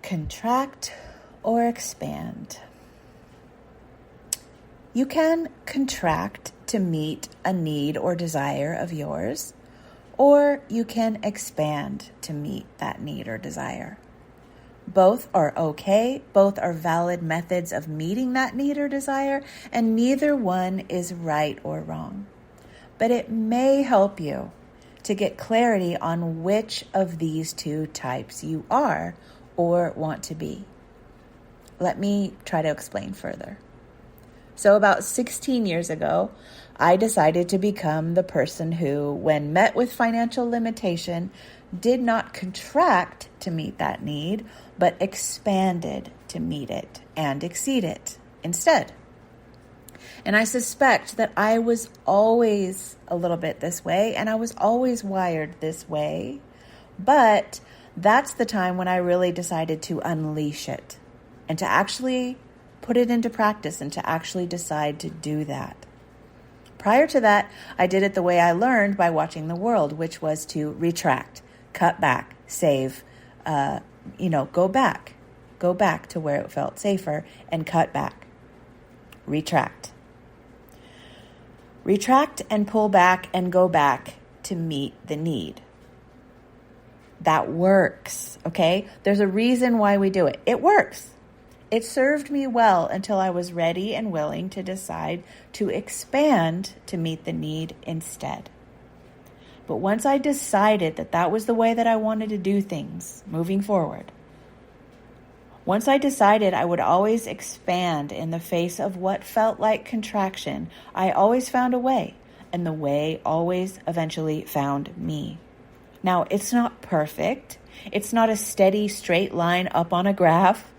Contract or expand. You can contract to meet a need or desire of yours, or you can expand to meet that need or desire. Both are okay. Both are valid methods of meeting that need or desire, and neither one is right or wrong. But it may help you to get clarity on which of these two types you are or want to be. Let me try to explain further. So about 16 years ago, I decided to become the person who, when met with financial limitation, did not contract to meet that need, but expanded to meet it and exceed it instead. And I suspect that I was always a little bit this way, and I was always wired this way, but that's the time when I really decided to unleash it and to actually put it into practice and to actually decide to do that. Prior to that, I did it the way I learned by watching the world, which was to retract, cut back, save, go back to where it felt safer and cut back, retract and pull back and go back to meet the need. That works, okay? There's a reason why we do it. It works. It served me well until I was ready and willing to decide to expand to meet the need instead. But once I decided that that was the way that I wanted to do things moving forward, once I decided I would always expand in the face of what felt like contraction, I always found a way, and the way always eventually found me. Now, it's not perfect. It's not a steady straight line up on a graph,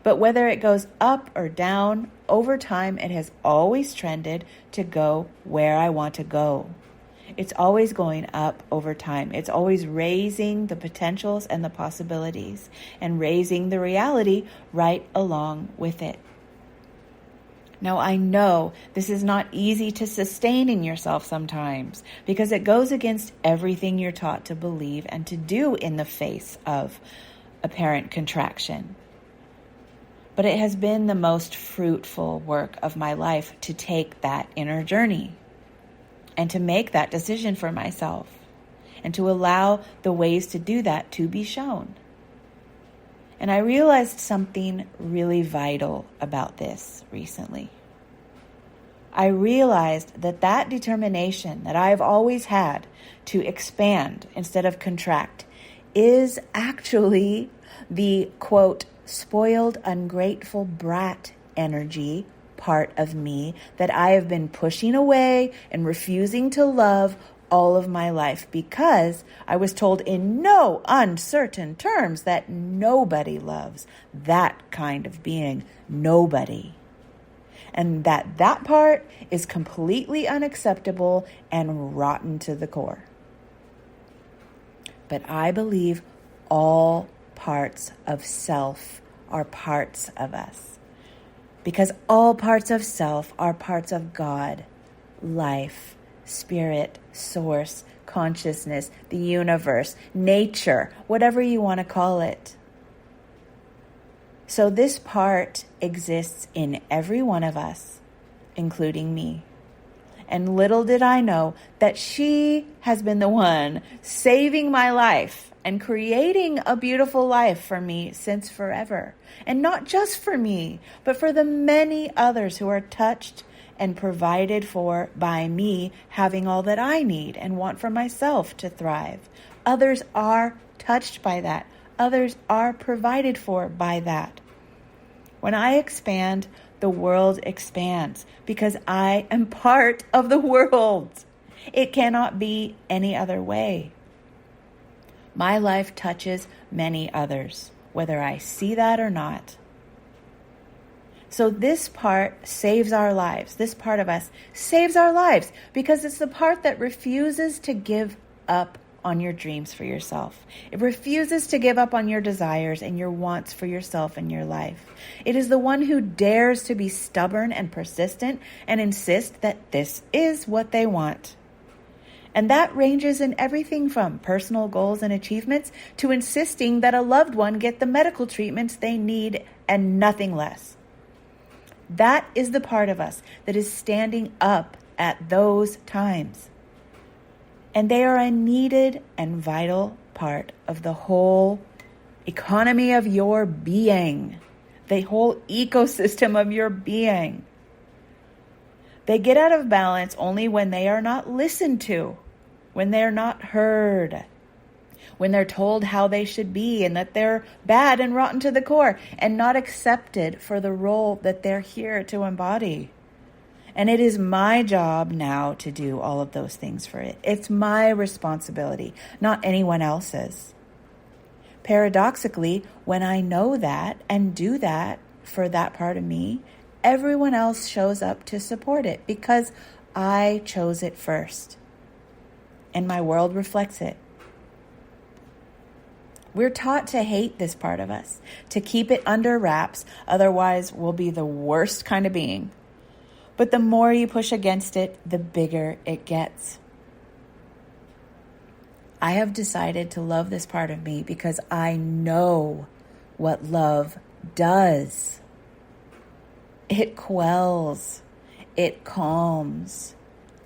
but whether it goes up or down, over time, it has always trended to go where I want to go. It's always going up over time. It's always raising the potentials and the possibilities and raising the reality right along with it. Now, I know this is not easy to sustain in yourself sometimes because it goes against everything you're taught to believe and to do in the face of apparent contraction. But it has been the most fruitful work of my life to take that inner journey and to make that decision for myself and to allow the ways to do that to be shown. And I realized something really vital about this recently. I realized that determination that I've always had to expand instead of contract is actually the, quote, spoiled, ungrateful brat energy part of me that I have been pushing away and refusing to love all of my life because I was told in no uncertain terms that nobody loves that kind of being, nobody. And that part is completely unacceptable and rotten to the core. But I believe all parts of self are parts of us. Because all parts of self are parts of God, life, spirit, source, consciousness, the universe, nature, whatever you want to call it. So this part exists in every one of us, including me. And little did I know that she has been the one saving my life and creating a beautiful life for me since forever. And not just for me, but for the many others who are touched and provided for by me having all that I need and want for myself to thrive. Others are touched by that. Others are provided for by that. When I expand, the world expands because I am part of the world. It cannot be any other way. My life touches many others, whether I see that or not. So this part saves our lives. This part of us saves our lives because it's the part that refuses to give up on your dreams for yourself. It refuses to give up on your desires and your wants for yourself and your life. It is the one who dares to be stubborn and persistent and insist that this is what they want. And that ranges in everything from personal goals and achievements to insisting that a loved one get the medical treatments they need and nothing less. That is the part of us that is standing up at those times. And they are a needed and vital part of the whole economy of your being, the whole ecosystem of your being. They get out of balance only when they are not listened to, when they're not heard, when they're told how they should be and that they're bad and rotten to the core and not accepted for the role that they're here to embody. And it is my job now to do all of those things for it. It's my responsibility, not anyone else's. Paradoxically, when I know that and do that for that part of me, everyone else shows up to support it because I chose it first. And my world reflects it. We're taught to hate this part of us, to keep it under wraps, otherwise we'll be the worst kind of being. But the more you push against it, the bigger it gets. I have decided to love this part of me because I know what love does. It quells, it calms,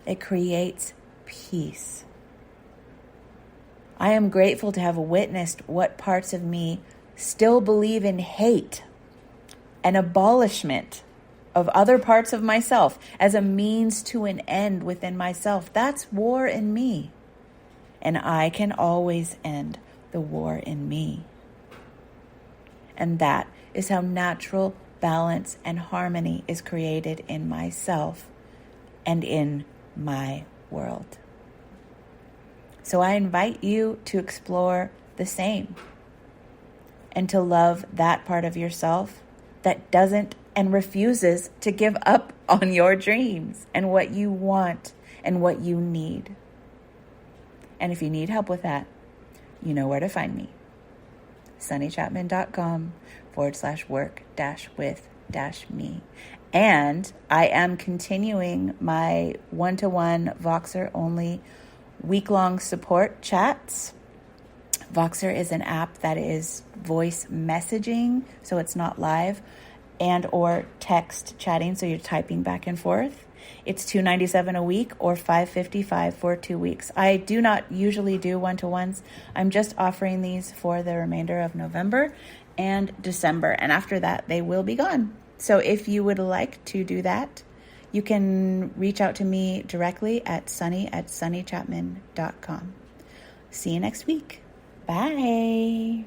it creates peace. I am grateful to have witnessed what parts of me still believe in hate and abolishment of other parts of myself as a means to an end within myself. That's war in me. And I can always end the war in me. And that is how natural balance and harmony is created in myself and in my world. So I invite you to explore the same and to love that part of yourself that doesn't and refuses to give up on your dreams and what you want and what you need. And if you need help with that, you know where to find me. sunnychapman.com/work-with-me. And I am continuing my one-to-one Voxer only week-long support chats. Voxer is an app that is voice messaging, so it's not live, and or text chatting, so you're typing back and forth. It's $297 a week or $555 for 2 weeks. I do not usually do one-to-ones. I'm just offering these for the remainder of November and December, and after that, they will be gone. So if you would like to do that, you can reach out to me directly at sunny@sunnychapman.com. See you next week. Bye.